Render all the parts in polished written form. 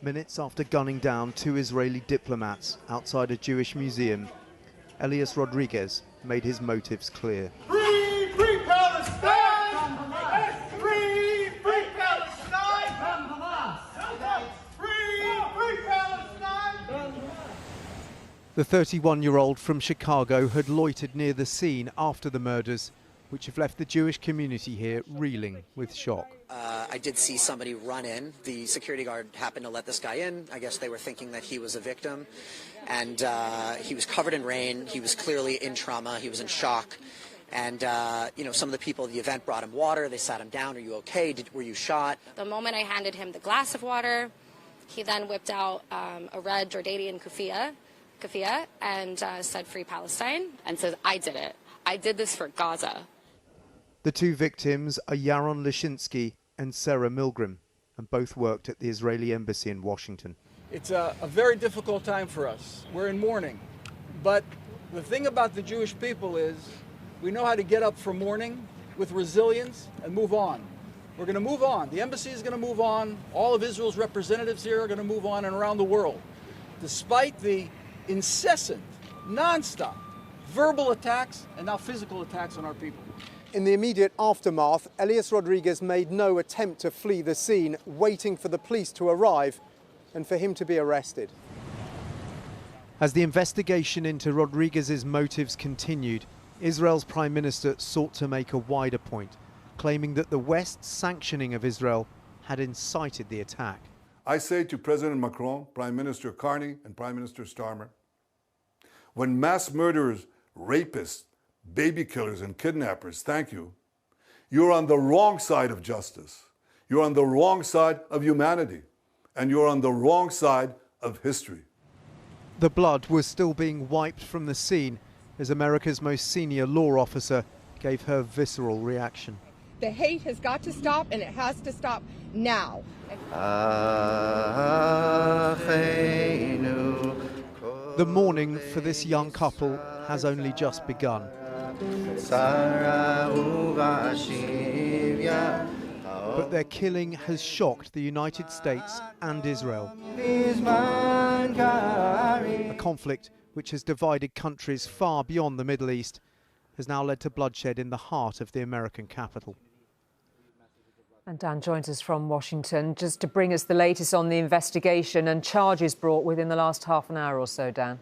Minutes after gunning down two Israeli diplomats outside a Jewish museum, Elias Rodriguez made his motives clear. Free, free Palestine! Free, free Palestine! Free, free Palestine! The 31-year-old from Chicago had loitered near the scene after the murders, which have left the Jewish community here reeling with shock. I did see somebody run in. The security guard happened to let this guy in. I guess they were thinking that he was a victim. And he was covered in rain. He was clearly in trauma. He was in shock. And, some of the people at the event brought him water. They sat him down. Are you okay? Were you shot? The moment I handed him the glass of water, he then whipped out a red Jordanian keffiyeh and said, "Free Palestine," and said, "I did it. I did this for Gaza." The two victims are Yaron Lichinsky and Sarah Milgrim, and both worked at the Israeli embassy in Washington. It's a very difficult time for us. We're in mourning. But the thing about the Jewish people is we know how to get up from mourning with resilience and move on. We're going to move on. The embassy is going to move on. All of Israel's representatives here are going to move on and around the world. Despite the incessant, nonstop verbal attacks and now physical attacks on our people. In the immediate aftermath, Elias Rodriguez made no attempt to flee the scene, waiting for the police to arrive and for him to be arrested. As the investigation into Rodriguez's motives continued, Israel's Prime Minister sought to make a wider point, claiming that the West's sanctioning of Israel had incited the attack. I say to President Macron, Prime Minister Carney and Prime Minister Starmer, when mass murderers, rapists, baby killers and kidnappers thank you, you're on the wrong side of justice. You're on the wrong side of humanity. And you're on the wrong side of history. The blood was still being wiped from the scene as America's most senior law officer gave her visceral reaction. The hate has got to stop, and it has to stop now. The mourning for this young couple has only just begun. But their killing has shocked the United States and Israel. A conflict which has divided countries far beyond the Middle East has now led to bloodshed in the heart of the American capital. And Dan joins us from Washington just to bring us the latest on the investigation and charges brought within the last half an hour or so, Dan.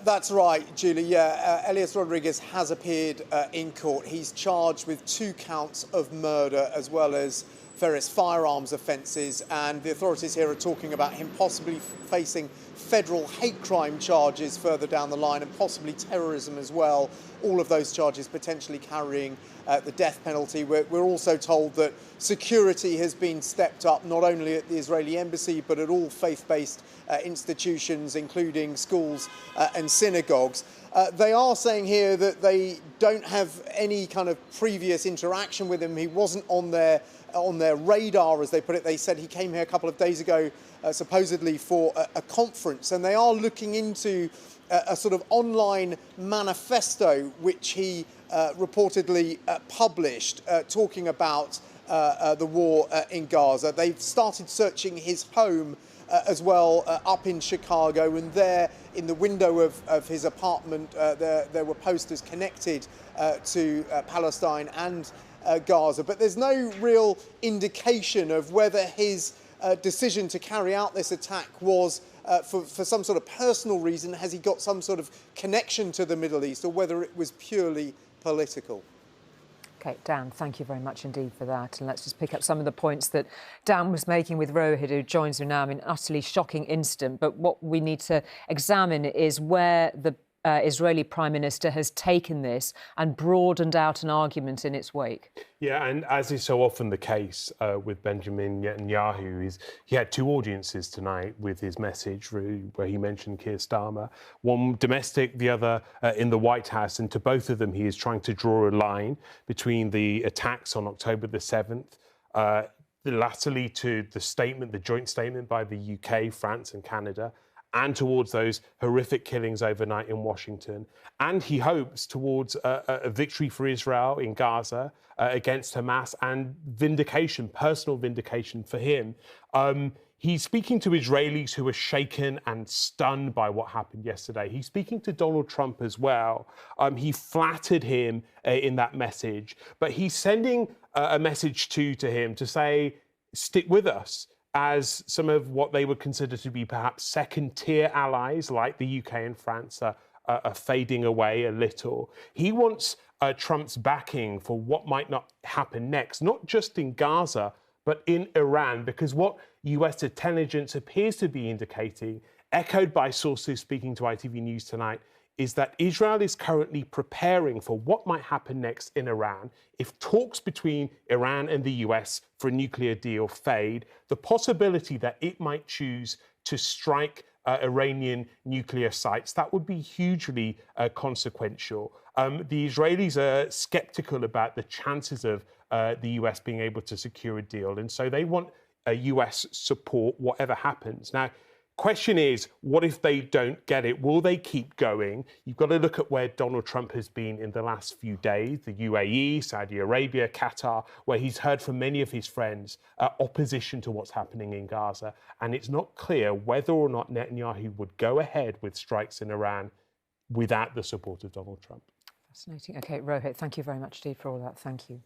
That's right, Julie. Yeah, Elias Rodriguez has appeared in court. He's charged with 2 counts of murder as well as various firearms offences, and the authorities here are talking about him possibly facing federal hate crime charges further down the line and possibly terrorism as well. All of those charges potentially carrying the death penalty. We're also told that security has been stepped up not only at the Israeli embassy but at all faith-based institutions, including schools and synagogues. They are saying here that they don't have any kind of previous interaction with him. He wasn't on their radar, as they put it. They said he came here a couple of days ago, supposedly for a conference, and they are looking into a sort of online manifesto which he reportedly published, talking about the war in Gaza. They've started searching his home as well up in Chicago, and there in the window of his apartment there were posters connected to Palestine and Gaza. But there's no real indication of whether his decision to carry out this attack was for some sort of personal reason. Has he got some sort of connection to the Middle East, or whether it was purely political? OK, Dan, thank you very much indeed for that. And let's just pick up some of the points that Dan was making with Rohit, who joins me now. I mean, utterly shocking incident. But what we need to examine is where the Israeli Prime Minister has taken this and broadened out an argument in its wake. Yeah, and as is so often the case with Benjamin Netanyahu, he had 2 audiences tonight with his message where he mentioned Keir Starmer, one domestic, the other in the White House. And to both of them, he is trying to draw a line between the attacks on October the 7th, latterly to the joint statement by the UK, France and Canada, and towards those horrific killings overnight in Washington. And he hopes towards a victory for Israel in Gaza against Hamas and vindication, personal vindication for him. He's speaking to Israelis who are shaken and stunned by what happened yesterday. He's speaking to Donald Trump as well. He flattered him in that message, but he's sending a message to him to say, stick with us, as some of what they would consider to be perhaps second-tier allies like the UK and France are fading away a little. He wants Trump's backing for what might not happen next, not just in Gaza, but in Iran, because what US intelligence appears to be indicating, echoed by sources speaking to ITV News tonight, is that Israel is currently preparing for what might happen next in Iran if talks between Iran and the US for a nuclear deal fade, the possibility that it might choose to strike Iranian nuclear sites. That would be hugely consequential. The Israelis are skeptical about the chances of the US being able to secure a deal, and so they want US support whatever happens. Now, question is, what if they don't get it? Will they keep going? You've got to look at where Donald Trump has been in the last few days, the UAE, Saudi Arabia, Qatar, where he's heard from many of his friends opposition to what's happening in Gaza. And it's not clear whether or not Netanyahu would go ahead with strikes in Iran without the support of Donald Trump. Fascinating. OK, Rohit, thank you very much indeed for all that. Thank you.